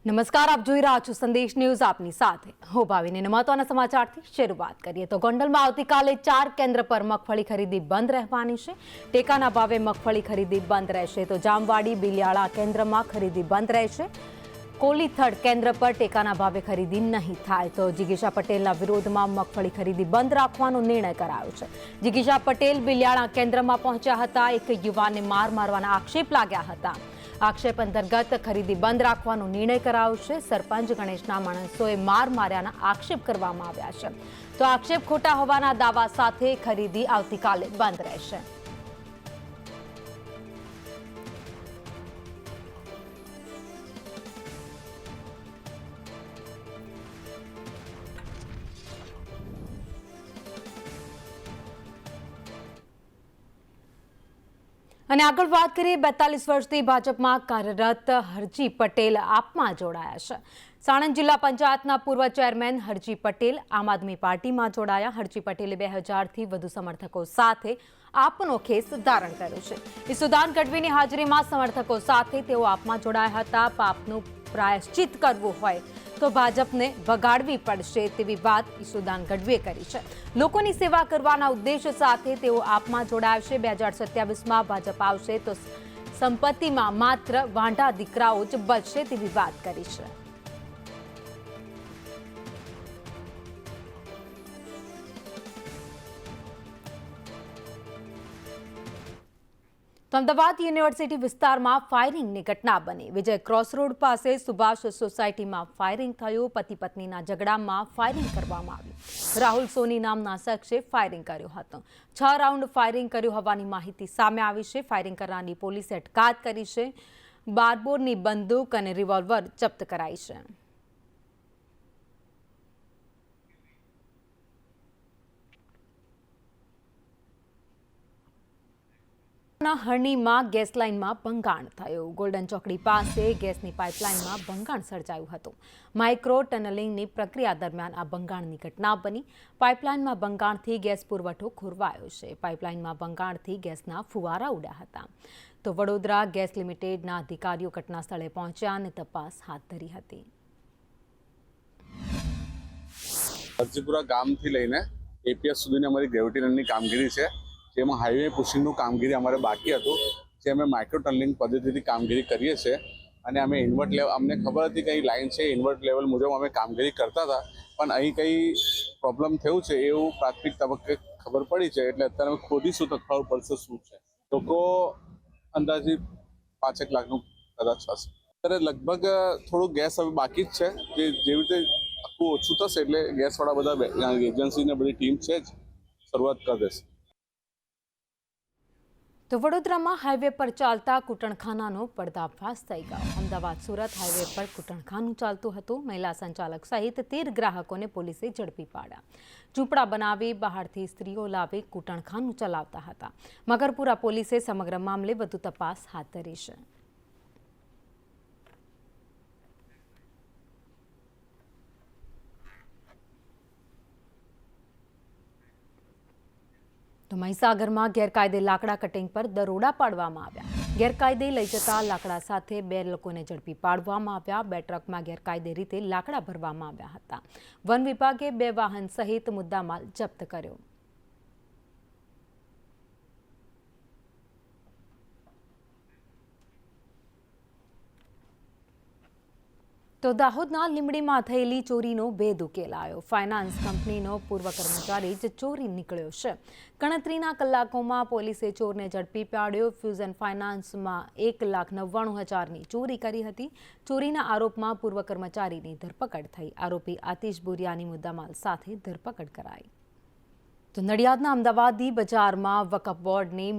નમસ્કાર, આપ જોઈ રહ્યા છો સંદેશ ન્યૂઝ. આપની સાથે હું ભાવિની. મહત્વના સમાચારથી શરૂઆત કરીએ તો ગોંડલમાં આવતીકાલે 4 કેન્દ્ર પર મગફળી ખરીદી બંધ રહેવાની છે. ટેકાના ભાવે મગફળી ખરીદી બંધ રહેશે. તો જામવાડી બિલિયાળા કેન્દ્રમાં ખરીદી બંધ રહેશે. કોલીથડ કેન્દ્ર પર ટેકાના ભાવે ખરીદી નહીં થાય. તો જિગીશા પટેલના વિરોધમાં મગફળી ખરીદી બંધ રાખવાનો નિર્ણય કરાયો છે. જિગીશા પટેલ બિલિયાળા કેન્દ્રમાં પહોંચ્યા હતા. એક યુવાનને મારવાના આક્ષેપ લાગ્યા હતા. આક્ષેપ અંતર્ગત ખરીદી બંધ રાખવાનો નિર્ણય કરાયો છે. સરપંચ ગણેશના માણસોએ માર્યાના આક્ષેપ કરવામાં આવ્યા છે. તો આક્ષેપ ખોટા હોવાના દાવા સાથે ખરીદી આવતીકાલે બંધ રહેશે. અને આગળ વાત કરીએ, 42 વર્ષથી ભાજપમાં કાર્યરત હરજી પટેલ આપમાં જોડાયા છે. સાણંદ જિલ્લા પંચાયતના પૂર્વ ચેરમેન હરજી પટેલ આમ આદમી પાર્ટીમાં જોડાયા. હરજી પટેલે 2000થી વધુ સમર્થકો સાથે આપનો ખેસ ધારણ કર્યો છે. ઈસુદાન ગઢવીની હાજરીમાં સમર્થકો સાથે તેઓ આપમાં જોડાયા હતા. પાપનું પ્રાયશ્ચિત કરવું હોય તો ભાજપને વગાડવી પડશે તેવી વાત ઈસુદાન ગઢવીએ કરી છે. લોકોની સેવા કરવાના ઉદ્દેશ્ય સાથે તેઓ આપમાં જોડાશે. 2027માં ભાજપ આવશે તો સંપત્તિમાં માત્ર વાંઢા દીકરાઓ જ બચશે તેવી વાત કરી છે. તો અમદાવાદ યુનિવર્સિટી વિસ્તારમાં ફાયરિંગની ઘટના બની. વિજય ક્રોસ રોડ પાસે સુભાષ સોસાયટીમાં ફાયરિંગ થયું. પતિ પત્નીના ઝઘડામાં ફાયરિંગ કરવામાં આવ્યું. રાહુલ સોની નામના શખ્સે ફાયરિંગ કર્યું હતું. 6 રાઉન્ડ ફાયરિંગ કર્યું હોવાની માહિતી સામે આવી છે. ફાયરિંગ કરનારની પોલીસે અટકાયત કરી છે. 12 બોરની બંદૂક અને રિવોલ્વર જપ્ત કરાઈ છે. હરણીમાં ગેસ લાઇનમાં ભંગાણ થયું. ગોલ્ડન ચોકડી પાસે ગેસની પાઇપલાઇનમાં ભંગાણ સર્જાયું હતું. માઇક્રો ટનલિંગની પ્રક્રિયા દરમિયાન આ ભંગાણની ઘટના બની. પાઇપલાઇનમાં ભંગાણથી ગેસ પુરવઠો ખોરવાયો છે. પાઇપલાઇનમાં ભંગાણથી ગેસના ફુવારા ઉડ્યા હતા. તો વડોદરા ગેસ લિમિટેડના અધિકારીઓ ઘટના સ્થળે પહોંચ્યા અને તપાસ હાથ ધરી હતી. હરજીપુરા ગામથી લઈને એપીએસ સુધીની અમારી ગ્રેવિટી રનની કામગીરી છે. જેમાં હાઈવે પુશિંગનું કામગીરી અમારે બાકી હતું, જે અમે માઇક્રો ટનલિંગ પદ્ધતિથી કામગીરી કરીએ છીએ. અને અમે ઇન્વર્ટ લેવલ, અમને ખબર હતી કે અહીં લાઇન છે, ઇન્વર્ટ લેવલ મુજબ અમે કામગીરી કરતા હતા. પણ અહીં કંઈ પ્રોબ્લેમ થયું છે એવું પ્રાથમિક તબક્કે ખબર પડી છે. એટલે અત્યારે અમે ખોદીશું તો ખબર પડશે શું છે. લોકો અંદાજે 5 લાખનું કદાચ હશે. અત્યારે લગભગ થોડું ગેસ હવે બાકી જ છે. જેવી રીતે આખું ઓછું થશે એટલે ગેસવાળા બધા એજન્સીને બધી ટીમ છે જ શરૂઆત કરી દેશે. તો વડોદરામાં હાઈવે પર ચાલતા કૂટણખાનાનો પર્દાફાશ થઈ ગયો. અમદાવાદ સુરત હાઈવે પર કૂટણખાનું ચાલતું હતું. મહિલા સંચાલક સહિત 13 ગ્રાહકોને પોલીસે ઝડપી પાડ્યા. ઝૂંપડા બનાવી બહારથી સ્ત્રીઓ લાવી કૂટણખાનું ચલાવતા હતા. મગરપુરા પોલીસે સમગ્ર મામલે વધુ તપાસ હાથ ધરી છે. તો મહીસાગરમાં ગેરકાયદે લાકડા કટિંગ પર દરોડા પાડવામાં આવ્યા. ગેરકાયદે લઈ જતા લાકડા સાથે 2 લોકોને ઝડપી પાડવામાં આવ્યા. 2 ટ્રકમાં ગેરકાયદે રીતે લાકડા ભરવામાં આવ્યા હતા. વન વિભાગે 2 વાહન સહિત મુદ્દામાલ જપ્ત કર્યો. તો દાહોદના લીંબડીમાં થયેલી ચોરીનો ભેદ ઉકેલાયો. ફાઇનાન્સ કંપનીનો પૂર્વ કર્મચારી જ ચોરી નીકળ્યો છે. ગણતરીના કલાકોમાં પોલીસે ચોરને ઝડપી પાડ્યો. ફ્યુઝન ફાઇનાન્સમાં 1,99,000ની ચોરી કરી હતી. ચોરીના આરોપમાં પૂર્વ કર્મચારીની ધરપકડ થઈ. આરોપી આતિશ બુરિયાની મુદ્દામાલ સાથે ધરપકડ કરાઈ. તો નડિયાદના અમદાવાદી બજારમાં વકફ બોર્ડની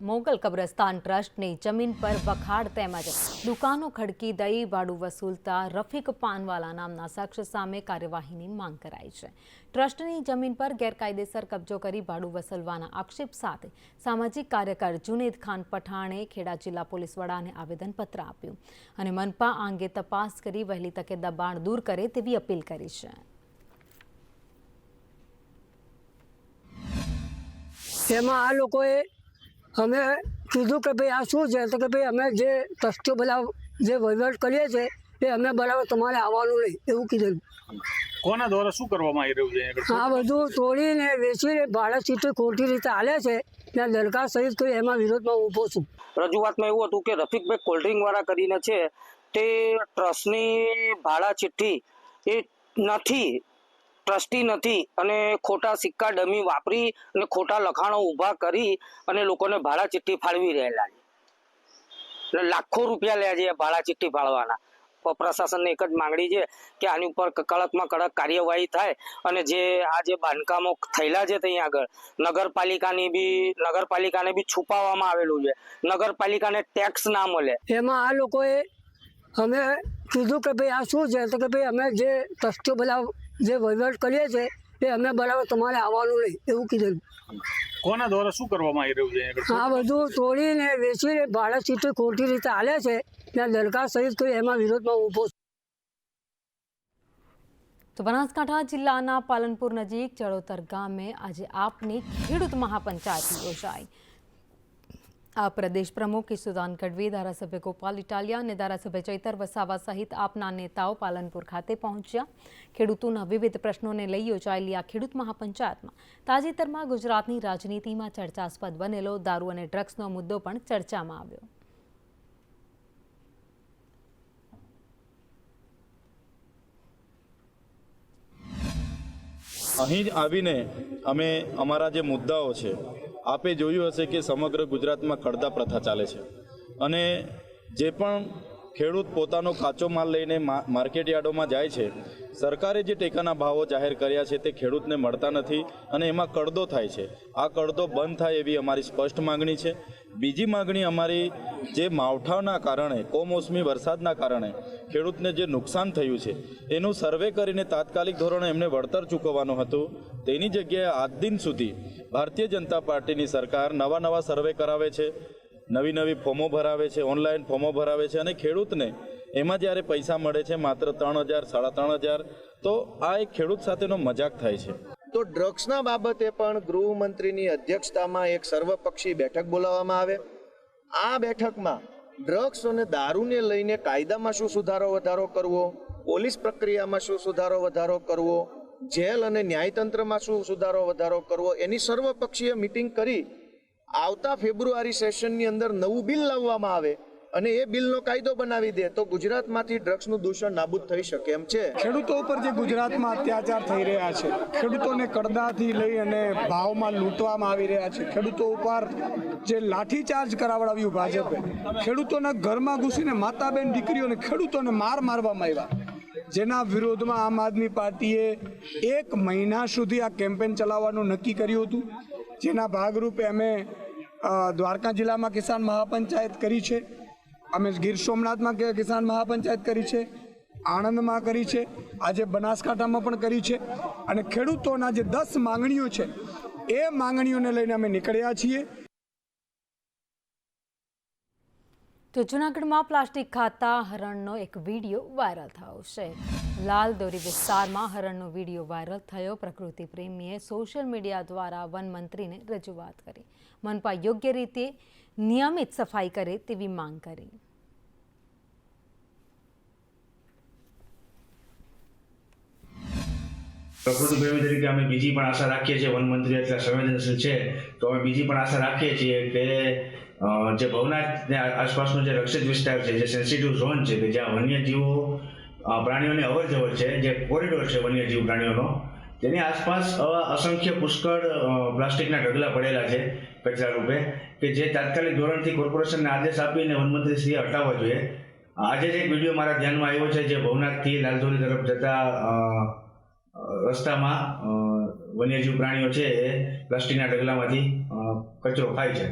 મોગલ કબ્રસ્તાન ટ્રસ્ટની જમીન પર વખાડ તેમજ દુકાનો ખડકી દઈ ભાડું વસૂલતા રફીક પાનવાલા નામના શખ્સ સામે કાર્યવાહીની માંગ કરાઈ છે. ટ્રસ્ટની જમીન પર ગેરકાયદેસર કબજો કરી ભાડું વસૂલવાના આક્ષેપ સાથે સામાજિક કાર્યકર જુનેદ ખાન પઠાણે ખેડા જિલ્લા પોલીસ વડાને આવેદનપત્ર આપ્યું અને મનપા આ અંગે તપાસ કરી વહેલી તકે દબાણ દૂર કરે તેવી અપીલ કરી છે. એમાં આ લોકોએ અમે કીધું કે ભાઈ આ શું છે, તો કે ભાઈ અમે જે ટ્રસ્ટીઓ બધા જે વહીવટ કરીએ છીએ એ અમે બરાબર તમારે આવવાનું નહીં એવું કીધેલું. કોના દ્વારા શું કરવામાં આવી રહ્યું છે અહીંયા આગળ? આ બધું તોડીને વેચીને ભાડા ચીઠી ખોટી રીતે હાલે છે ત્યાં દરખાસ્ત સહિત કરી એમાં વિરોધમાં ઊભો છું. રજૂઆતમાં એવું હતું કે રફીકભાઈ કોલ્ડ્રિંક વાળા કરીને છે તે ટ્રસ્ટની ભાડા ચિઠ્ઠી એ નથી, ટ્રસ્ટી નથી અને ખોટા સિક્કા ડમી વાપરી અને ખોટા લખાણો ઊભા કરી અને લોકોને ભાડા ચિઠ્ઠી ફાળવી રહેલા છે. એટલે લાખો રૂપિયા લે છે ભાડા ચિઠ્ઠી ફાળવાના. પ્રશાસનને એક જ માંગણી છે કે આની ઉપર કડકમાં કડક કાર્યવાહી થાય અને જે આ જે બાંધકામો થયેલા છે ત્યાં આગળ નગરપાલિકાને બી છુપાવવામાં આવેલું છે. નગરપાલિકાને ટેક્સ ના મળે. એમાં આ લોકોએ અમે કીધું કે ભાઈ આ શું છે તો કે ભાઈ અમે જે ટ્રસ્ટીઓ બધા જે વહીવટ કરીએ છીએ એ અમે બરાબર તમારે આવવાનું નહીં એવું કીધેલું. કોના દ્વારા શું કરવામાં આવી રહ્યું છે અહીંયા આગળ? આ બધું તોડીને વેચીને ભાડા ચીઠી ખોટી રીતે હાલે છે ત્યાં દરખાસ્ત સહિત કરી એમાં વિરોધમાં ઊભો છું. તો બનાસકાંઠા જિલ્લાના પાલનપુર નજીક ચડોતર ગામે આજે આપની ખેડૂત મહાપંચાયત યોજાઈ. આ પ્રદેશ પ્રમુખ કિશુદાન ગઢવી, ધારાસભ્ય ગોપાલ ઇટાલિયા અને ધારાસભ્ય ચૈતર વસાવા સહિત આપના નેતાઓ પાલનપુર ખાતે પહોંચ્યા. ખેડૂતોના વિવિધ પ્રશ્નોને લઈ યોજાયેલી આ ખેડૂત મહાપંચાયતમાં તાજેતરમાં ગુજરાતની રાજનીતિમાં ચર્ચાસ્પદ બનેલો દારૂ અને ડ્રગ્સનો મુદ્દો પણ ચર્ચામાં આવ્યો. અહીં જ આવીને અમે અમારા જે મુદ્દાઓ છે, આપે જોયું હશે કે સમગ્ર ગુજરાતમાં કડદા પ્રથા ચાલે છે અને જે પણ ખેડૂત પોતાનો કાચો માલ લઈને માર્કેટ યાર્ડોમાં જાય છે, સરકારે જે ટેકાના ભાવો જાહેર કર્યા છે તે ખેડૂતને મળતા નથી અને એમાં કડદો થાય છે. આ કડદો બંધ થાય એવી અમારી સ્પષ્ટ માગણી છે. બીજી માગણી અમારી જે માવઠાના કારણે, કમોસમી વરસાદના કારણે ખેડૂતને જે નુકસાન થયું છે એનું સર્વે કરીને તાત્કાલિક ધોરણે એમને વળતર ચૂકવવાનું હતું. તેની જગ્યાએ આજ દિન સુધી ભારતીય જનતા પાર્ટીની સરકાર નવા સર્વે કરાવે છે, નવી ફોર્મો ભરાવે છે, ઓનલાઈન ફોર્મો ભરાવે છે અને ખેડૂતને એમાં જ્યારે પૈસા મળે છે માત્ર 3,000, 3,500, તો આ એક ખેડૂત સાથેનો મજાક થાય છે. તો ડ્રગ્સના બાબતે પણ ગૃહમંત્રીની અધ્યક્ષતામાં એક સર્વપક્ષી બેઠક બોલાવવામાં આવે. આ બેઠકમાં ડ્રગ્સ અને દારૂને લઈને કાયદામાં શું સુધારો વધારો કરવો, પોલીસ પ્રક્રિયામાં શું સુધારો વધારો કરવો, જેલ અને ન્યાયતંત્રમાં શું સુધારો વધારો કરવો, એની સર્વપક્ષીય મિટિંગ કરી આવતા ફેબ્રુઆરી સેશનની અંદર નવું બિલ લાવવામાં આવે અને એ બિલનો કાયદો બનાવી દે તો ગુજરાતમાંથી ડ્રગ્સનું દૂષણ નાબૂદ થઈ શકે એમ છે. ખેડૂતો ઉપર જે ગુજરાતમાં અત્યાચાર થઈ રહ્યા છે, ખેડૂતોને કડદાથી લઈ અને ભાવમાં લૂંટવામાં આવી રહ્યા છે, ખેડૂતો ઉપર જે લાઠીચાર્જ કરાવડાવ્યું ભાજપે, ખેડૂતોના ઘરમાં ઘૂસીને માતા બેન દીકરીઓને ખેડૂતોને મારવામાં આવ્યા, જેના વિરોધમાં આમ આદમી પાર્ટીએ 1 મહિના સુધી આ કેમ્પેન ચલાવવાનું નક્કી કર્યું હતું. જેના ભાગરૂપે અમે દ્વારકા જિલ્લામાં કિસાન મહાપંચાયત કરી છે, અમે ગીર સોમનાથમાં કિસાન મહાપંચાયત કરી છે, આણંદમાં કરી છે, આજે બનાસકાંઠામાં પણ કરી છે અને ખેડૂતોના જે 10 માંગણીઓ છે એ માંગણીઓને લઈને અમે નીકળ્યા છીએ. તો જૂનાગઢમાં પ્લાસ્ટિક ખાતા હરણનો એક વિડીયો વાયરલ થયો છે. લાલ દોરી વિસ્તારમાં હરણનો વિડીયો વાયરલ થયો. પ્રકૃતિ પ્રેમીએ સોશિયલ મીડિયા દ્વારા વન મંત્રીને રજૂઆત કરી. મનપા યોગ્ય રીતે નિયમિત સફાઈ કરે તેવી માંગ કરી. પ્રકૃતિ પ્રેમી તરીકે અમે બીજી પણ આશા રાખીએ છીએ, વન મંત્રી એટલા સંવેદનશીલ છે તો અમે બીજી પણ આશા રાખીએ છીએ કે જે ભવનાથ આસપાસનો જે રક્ષિત વિસ્તાર છે, જે સેન્સિટિવ ઝોન છે, કે જ્યાં વન્યજીવો પ્રાણીઓની અવર જવર છે, જે કોરિડોર છે વન્યજીવ પ્રાણીઓનો, તેની આસપાસ અસંખ્ય પુષ્કળ પ્લાસ્ટિકના ઢગલા પડેલા છે કચરા રૂપે, કે જે તાત્કાલિક ધોરણથી કોર્પોરેશનને આદેશ આપીને વનમંત્રીશ્રીએ હટાવવા જોઈએ. આજે જ એક વિડીયો મારા ધ્યાનમાં આવ્યો છે, જે ભવનાથથી લાલદોરી તરફ જતા રસ્તામાં વન્યજીવ પ્રાણીઓ છે એ પ્લાસ્ટિકના ઢગલામાંથી કચરો ખાય છે.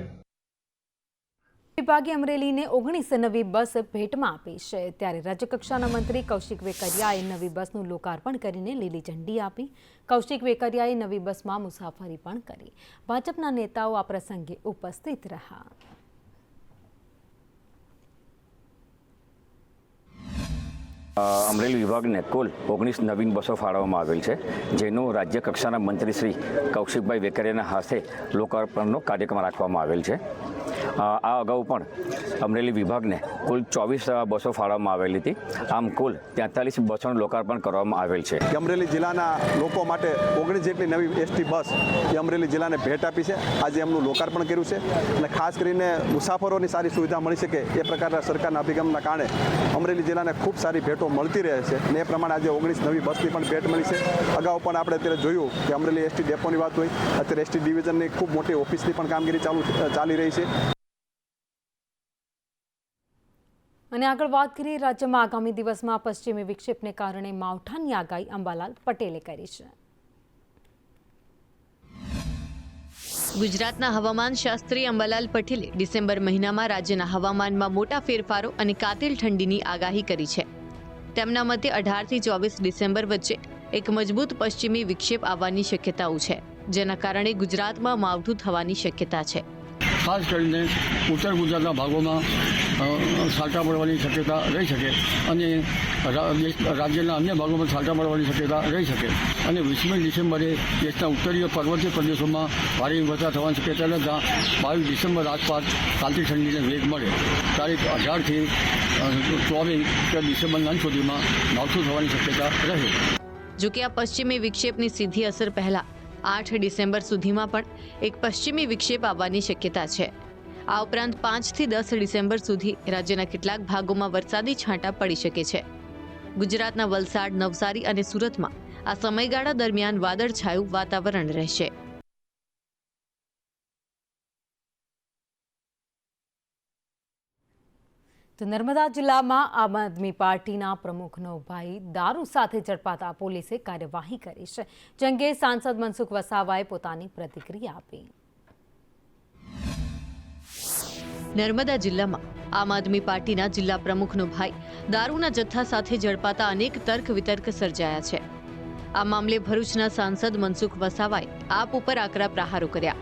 વિભાગે અમરેલીને 19 નવી બસ ભેટમાં આપી છે. ત્યારે રાજ્યકક્ષાના મંત્રી કૌશિક વેકરિયાએ નવી બસનું લોકાર્પણ કરીને લીલી ઝંડી આપી. કૌશિક વેકરિયાએ નવી બસમાં મુસાફરી પણ કરી. ભાજપના નેતાઓ આ પ્રસંગે ઉપસ્થિત રહ્યા. અમરેલી વિભાગને કુલ 19 નવીન બસો ફાળવવામાં આવેલ છે, જેનું રાજ્ય કક્ષાના મંત્રી શ્રી કૌશિકભાઈ વેકરિયાના હાથે લોકાર્પણનો કાર્યક્રમ રાખવામાં આવેલ છે. આ અગાઉ પણ અમરેલી વિભાગને કુલ 24 બસો ફાળવવામાં આવેલી હતી. આમ કુલ 43 બસોનું લોકાર્પણ કરવામાં આવેલ છે. અમરેલી જિલ્લાના લોકો માટે 19 જેટલી નવી એસટી બસ એ અમરેલી જિલ્લાને ભેટ આપી છે. આજે એમનું લોકાર્પણ કર્યું છે અને ખાસ કરીને મુસાફરોની સારી સુવિધા મળી શકે એ પ્રકારના સરકારના અભિગમના કારણે અમરેલી જિલ્લાને ખૂબ સારી ભેટો મળતી રહે છે અને એ પ્રમાણે આજે 19 નવી બસની પણ ભેટ મળી છે. અગાઉ પણ આપણે અત્યારે જોયું કે અમરેલી એસટી ડેપોની વાત હોય, અત્યારે એસટી ડિવિઝનની ખૂબ મોટી ઓફિસની પણ કામગીરી ચાલી રહી છે. અને આગળ વાત કરીએ, રાજ્યમાં આગામી દિવસમાં પશ્ચિમી વિક્ષેપને કારણે માવઠાની આગાહી અંબાલાલ પટેલે કરી છે. ગુજરાતના હવામાન શાસ્ત્રી અંબાલાલ પટેલે ડિસેમ્બર મહિનામાં રાજ્યના હવામાનમાં મોટા ફેરફારો અને કાતિલ ઠંડીની આગાહી કરી છે. તેમના મતે 18 થી 24 ડિસેમ્બર વચ્ચે એક મજબૂત પશ્ચિમી વિક્ષેપ આવવાની શક્યતાઓ છે, જેના કારણે ગુજરાતમાં માવઠું થવાની શક્યતા છે. ખાસ કરીને ઉત્તર ગુજરાતના ભાગોમાં છાંટા પડવાની શક્યતા રહી શકે અને રાજ્યના અન્ય ભાગોમાં છાંટા પડવાની શક્યતા રહી શકે અને 20મી ડિસેમ્બરે દેશના ઉત્તરીય પર્વતીય પ્રદેશોમાં ભારે વરસાદ થવાની શક્યતા રહેતા 22 ડિસેમ્બર આસપાસ કાતિલ ઠંડીને વેગ મળે. તારીખ 18થી 24 ડિસેમ્બરના અંત સુધીમાં માવઠું થવાની શક્યતા રહે. જોકે આ પશ્ચિમી વિક્ષેપની સીધી અસર પહેલા 8 ડિસેમ્બર સુધીમાં પણ એક પશ્ચિમી વિક્ષેપ આવવાની શક્યતા છે. આ ઉપરાંત 5 થી 10 ડિસેમ્બર સુધી રાજ્યના કેટલાક ભાગોમાં વરસાદી છાંટા પડી શકે છે. ગુજરાતના વલસાડ, નવસારી અને સુરતમાં આ સમયગાળા દરમિયાન વાદળછાયું વાતાવરણ રહેશે. તો નર્મદા જિલ્લામાં આમ આદમી પાર્ટીના પ્રમુખનો ભાઈ દારૂ સાથે ઝડપાતા પોલીસે કાર્યવાહી કરી છે. જે અંગે સાંસદ મનસુખ વસાવાએ પોતાની પ્રતિક્રિયા આપી. નર્મદા જિલ્લામાં આમ આદમી પાર્ટીના જિલ્લા પ્રમુખનો ભાઈ દારૂના જથ્થા સાથે ઝડપાતા અનેક તર્ક વિતર્ક સર્જાયા છે. આ મામલે ભરૂચના સાંસદ મનસુખ વસાવાએ આપ ઉપર આકરા પ્રહારો કર્યા.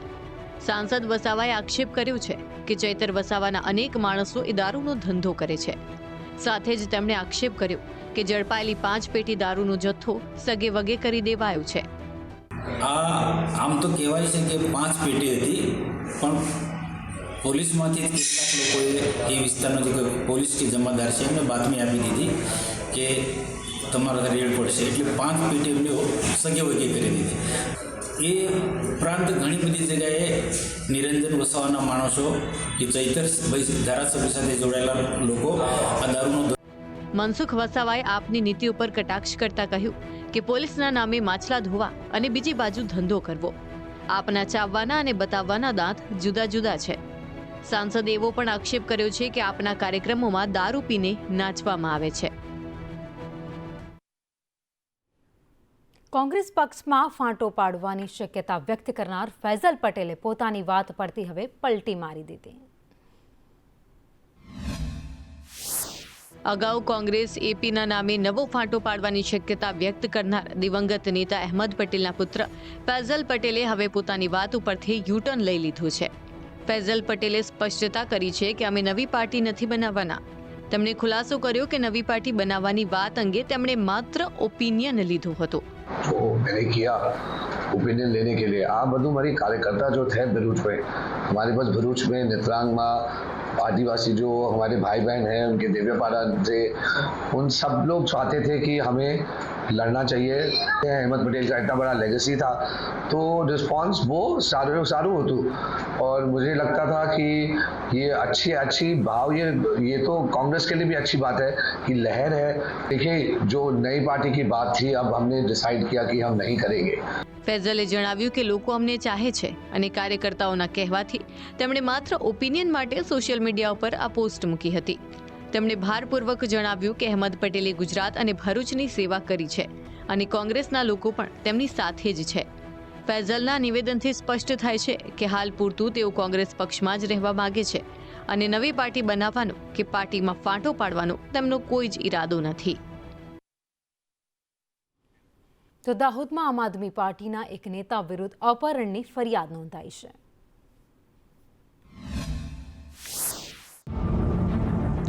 સાંસદ વસાવાએ આક્ષેપ કર્યો છે કે ચૈતર વસાવાના અનેક માણસો એ દારૂનો ધંધો કરે છે. સાથે જ તેમણે આક્ષેપ કર્યો કે ઝડપાયેલી 5 પેટી દારૂનો જથ્થો સગે વગે કરી દેવાયો છે. આમ તો કહેવાય છે કે 5 પેટી હતી, પણ પોલીસમાંથી કેટલાક લોકોએ એ વિસ્તારનો જે પોલીસની જમાદાર છે એમને બાતમી આપી દીધી કે તમારા રેડ પડશે, એટલે 5 પેટી એમને સગે વગે કરી દીધી. એ ઉપરાંત ઘણી બધી જગ્યાએ નિરંજન વસાવાના માણસો કે ચૈતરભાઈ ધારાસભ્ય સાથે જોડાયેલા લોકો આ દારૂનો. મનસુખ વસાવાએ આપની નીતિ ઉપર કટાક્ષ કરતા કહ્યું કે પોલીસના નામે માછલા ધોવા અને બીજી બાજુ ધંધો કરવો. આપના ચાવવાના અને બતાવવાના દાંત જુદા જુદા છે. સાંસદે એવો પણ આક્ષેપ કર્યો છે કે આપના કાર્યક્રમોમાં દારૂ પીને નાચવામાં આવે છે. કોંગ્રેસ પક્ષમાં ફાંટો પાડવાની શક્યતા વ્યક્ત કરનાર ફૈઝલ પટેલે પોતાની વાત પરથી હવે પલટી મારી દીધી. અગાઉ કોંગ્રેસ એપીના નામે નવો ફાંટો પાડવાની શક્યતા વ્યક્ત કરનાર દિવંગત નેતા અહેમદ પટેલના પુત્ર ફૈઝલ પટેલે હવે પોતાની વાત ઉપરથી યુટર્ન લઈ લીધું છે. ફૈઝલ પટેલે સ્પષ્ટતા કરી છે કે અમે નવી પાર્ટી નથી બનાવવાના. તેમણે ખુલાસો કર્યો કે નવી પાર્ટી બનાવવાની વાત અંગે તેમણે માત્ર ઓપિનિયન લીધું હતું. तो मैंने किया ओपिनियन लेने के लिए आप बधु हमारी कार्यकर्ता जो थे भरूच में, हमारे पास भरूच में नेत्रांग में आदिवासी जो हमारे भाई बहन हैं उनके देव्यपाड़ा से उन सब लोग चाहते थे कि हमें लड़ना चाहिए. अहमद पटेल का इतना बड़ा लेगेसी था तो रिस्पांस वो सारू होतु और मुझे लगता था कि ये अच्छी भाव ये तो कांग्रेस के लिए भी अच्छी बात है कि लहर है. देखिए जो नई पार्टी की बात थी अब हमने डिसाइड किया कि हम नहीं करेंगे. ફૈઝલે જણાવ્યું કે લોકો અમને ચાહે છે અને કાર્યકર્તાઓના કહેવાથી તેમણે માત્ર ઓપિનિયન માટે સોશિયલ મીડિયા ઉપર આ પોસ્ટ મૂકી હતી. તેમણે ભારપૂર્વક જણાવ્યું કે અહેમદ પટેલે ગુજરાત અને ભરૂચની સેવા કરી છે અને કોંગ્રેસના લોકો પણ તેમની સાથે જ છે. ફૈઝલના નિવેદનથી સ્પષ્ટ થાય છે કે હાલ પૂરતું તેઓ કોંગ્રેસ પક્ષમાં જ રહેવા માંગે છે અને નવી પાર્ટી બનાવવાનો કે પાર્ટીમાં ફાંટો પાડવાનો તેમનો કોઈ જ ઈરાદો નથી. તો દાહોદમાં આમ આદમી પાર્ટીના એક નેતા વિરુદ્ધ અપહરણની ફરિયાદ નોંધાઈ છે.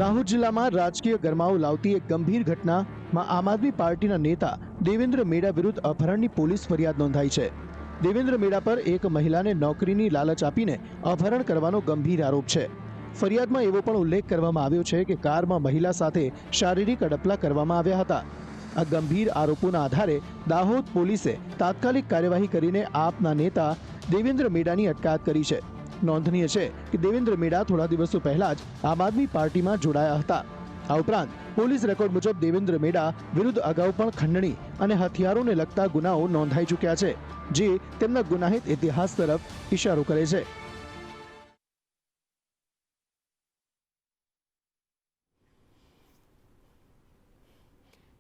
દાહોદ જિલ્લામાં રાજકીય ગરમાવો લાવતી એક ગંભીર ઘટનામાં આમ આદમી પાર્ટીના નેતા દેવેન્દ્ર મેડા વિરુદ્ધ અપહરણની પોલીસ ફરિયાદ નોંધાઈ છે. દેવેન્દ્ર મેડા પર એક મહિલાને નોકરીની લાલચ આપીને અપહરણ કરવાનો ગંભીર આરોપ છે. ફરિયાદમાં એવો પણ ઉલ્લેખ કરવામાં આવ્યો છે કે કારમાં મહિલા સાથે શારીરિક અડપલા કરવામાં આવ્યા હતા. આ ગંભીર આરોપોના આધારે દાહોદ પોલીસે તાત્કાલિક કાર્યવાહી કરીને આપના નેતા દેવેન્દ્ર મેડાની અટકાયત કરી છે. નોંધનીય છે કે દેવેન્દ્ર મેડા થોડા દિવસો પહેલા જ આમ આદમી પાર્ટીમાં જોડાયા હતા. આ ઉપરાંત પોલીસ રેકોર્ડ મુજબ દેવેન્દ્ર મેડા વિરુદ્ધ અગાઉ પણ ખંડણી અને હથિયારોને લગતા ગુનાઓ નોંધાઈ ચૂક્યા છે, જે તેમના ગુનાહિત ઇતિહાસ તરફ ઇશારો કરે છે.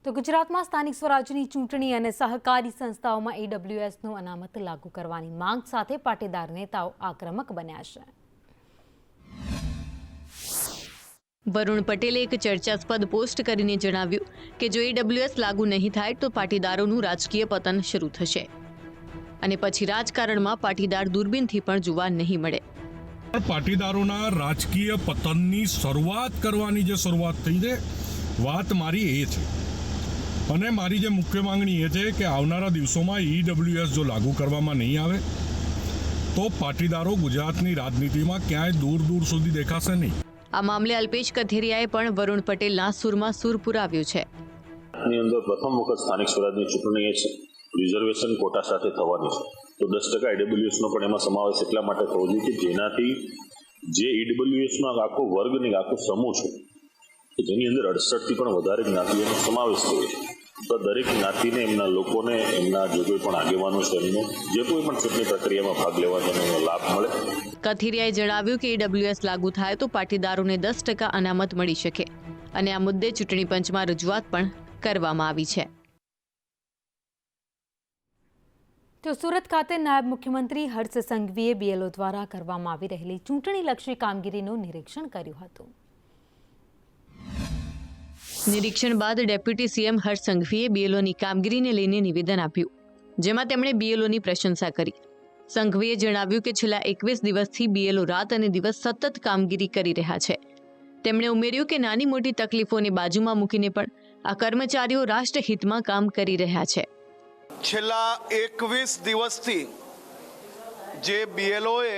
તો ગુજરાતમાં સ્થાનિક સ્વરાજ્યની ચૂંટણી અને સહકારી સંસ્થાઓમાં EWSનું અનામત લાગુ કરવાની માંગ સાથે પાટીદાર નેતાઓ આક્રમક બન્યા છે. વરુણ પટેલે એક ચર્ચાસ્પદ પોસ્ટ કરીને જણાવ્યું કે જો EWS લાગુ નહીં થાય તો પાટીદારોનું રાજકીય પતન શરૂ થશે અને પછી રાજકારણમાં પાટીદાર દૂરબીનથી પણ જોવા નહીં મળે. પાટીદારોના રાજકીય પતનની શરૂઆત કરવાની જે શરૂઆત થઈ છે, વાત મારી એ છે. અને મારી જે મુખ્ય માંગણી એ છે કે આવનારા દિવસોમાં EWS જો લાગુ કરવામાં નહીં આવે તો પાટીદારો ગુજરાતની રાજનીતિમાં ક્યાંય દૂર દૂર સુધી દેખાશે નહીં. આ મામલે અલ્પેશ કથિરિયાએ પણ વરુણ પટેલના સૂરમાં સૂર પુરાવ્યું છે. ની અંદર પ્રથમ વખત સ્થાનિક સ્વરાજની ચૂંટણી છે, રિઝર્વેશન કોટા સાથે થવાની છે, તો 10% EWSનો પણ એમાં સમાવેશ એટલા માટે થવો જોઈએ કે જેનાથી જે EWSનો આખો વર્ગ ને આખો સમૂહ છે કે જેની અંદર 68થી પણ વધારે જ્ઞાતિઓનો સમાવેશ થયો છે, તો દરેક જ્ઞાતિને એમના લોકોને એમના જે કોઈ પણ આગેવાનો છે એમને જે કોઈ પણ ચૂંટણી પ્રક્રિયામાં ભાગ લેવાનો લાભ મળે. કથિરિયાએ જણાવ્યું કે EWS લાગુ થાય તો પાટીદારોને 10% અનામત મળી શકે અને આ મુદ્દે ચૂંટણી પંચમાં રજૂઆત પણ કરવામાં આવી છે. તો સુરત ખાતે નાયબ મુખ્યમંત્રી હર્ષ સંઘવીએ BLO દ્વારા કરવામાં આવી રહેલી ચૂંટણીલક્ષી કામગીરીનું નિરીક્ષણ કર્યું હતું. નિરીક્ષણ બાદ ડેપ્યુટી CM હર્ષ સંઘવીએ BLOની કામગીરીને લઈને નિવેદન આપ્યું, જેમાં તેમણે BLOની પ્રશંસા કરી. સંઘવીએ જણાવ્યું કે છેલ્લા 21 દિવસથી BLO રાત અને દિવસ સતત કામગીરી કરી રહ્યા છે. તેમણે ઉમેર્યું કે નાની મોટી તકલીફોને બાજુમાં મૂકીને પણ આ કર્મચારીઓ રાષ્ટ્રહિતમાં કામ કરી રહ્યા છે. છેલ્લા 21 દિવસથી જે BLOએ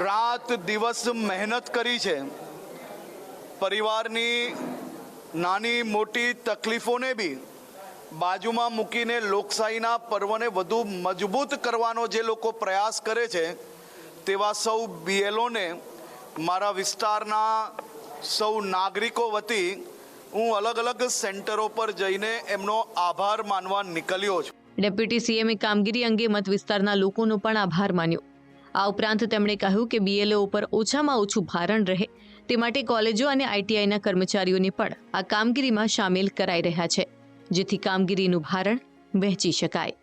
રાત દિવસ મહેનત કરી છે, પરિવારની નાની મોટી તકલીફોને બી બાજુમાં મૂકીને લોકશાહીના પર્વને વધુ મજબૂત કરવાનો જે લોકો પ્રયાસ કરે છે, તેવા સૌ BLOને મારા વિસ્તારના સૌ નાગરિકો વતી હું અલગ અલગ સેન્ટરો પર જઈને એમનો આભાર માનવા નીકળ્યો છું. ડેપ્યુટી CMએ કામગીરી અંગે મત વિસ્તારના લોકોનો પણ આભાર માન્યો. આ ઉપરાંત તેમણે કહ્યું કે BLO ઉપર ઓછામાં ઓછું ભારણ રહે તે માટે કોલેજો અને ITIના કર્મચારીઓને પણ આ કામગીરીમાં સામેલ કરાઈ રહ્યા છે, જેથી કામગીરીનું ભારણ વહેંચી શકાય.